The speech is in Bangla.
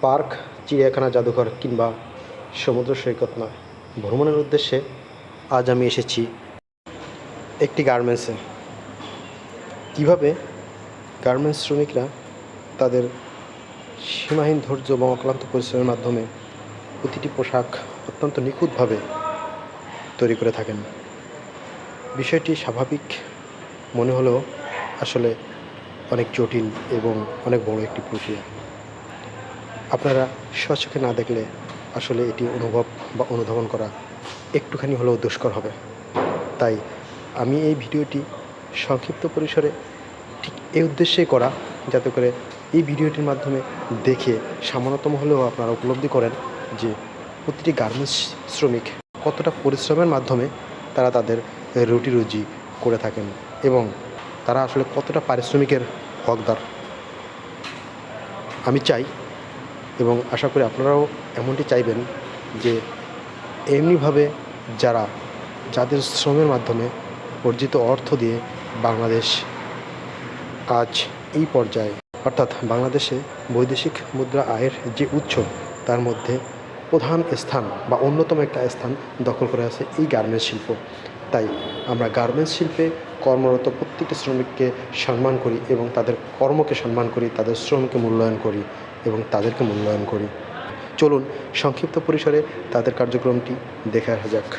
পার্ক, চিড়িয়াখানা, জাদুঘর কিংবা সমুদ্র সৈকত নয়, ভ্রমণের উদ্দেশ্যে আজ আমি এসেছি একটি গার্মেন্টসে। কীভাবে গার্মেন্টস শ্রমিকরা তাদের সীমাহীন ধৈর্য এবং অক্লান্ত পরিশ্রমের মাধ্যমে প্রতিটি পোশাক অত্যন্ত নিখুঁতভাবে তৈরি করে থাকেন। বিষয়টি স্বাভাবিক মনে হলেও আসলে অনেক জটিল এবং অনেক বড় একটি প্রক্রিয়া। আপনারা স্বচক্ষে না দেখলে আসলে এটি অনুভব বা অনুধাবন করা একটুখানি হলেও দুষ্কর হবে। তাই আমি এই ভিডিওটি সংক্ষিপ্ত পরিসরে ঠিক এই উদ্দেশ্যেই করা, যাতে করে এই ভিডিওটির মাধ্যমে দেখে সামান্যতম হলেও আপনারা উপলব্ধি করেন যে প্রতিটি গার্মেন্টস শ্রমিক কতটা পরিশ্রমের মাধ্যমে তারা তাদের রুটি রুজি করে থাকেন এবং তারা আসলে কতটা পারিশ্রমিকের হকদার। আমি চাই এবং আশা করি আপনারাও এমনটি চাইবেন যে এমনিভাবে যাদের শ্রমের মাধ্যমে অর্জিত অর্থ দিয়ে বাংলাদেশ আজ এই পর্যায়ে, অর্থাৎ বাংলাদেশে বৈদেশিক মুদ্রা আয়ের যে উৎস, তার মধ্যে প্রধান স্থান বা অন্যতম একটা স্থান দখল করে আছে এই গার্মেন্টস শিল্প। তাই আমরা গার্মেন্টস শিল্পে কর্মরত প্রত্যেকটি শ্রমিককে সম্মান করি এবং তাদের কর্মকে সম্মান করি, তাদের শ্রমকে মূল্যায়ন করি এবং তাদেরকে মূল্যায়ন করি। চলুন সংক্ষিপ্ত পরিসরে তাদের কার্যক্রমটি দেখে আসা যাক।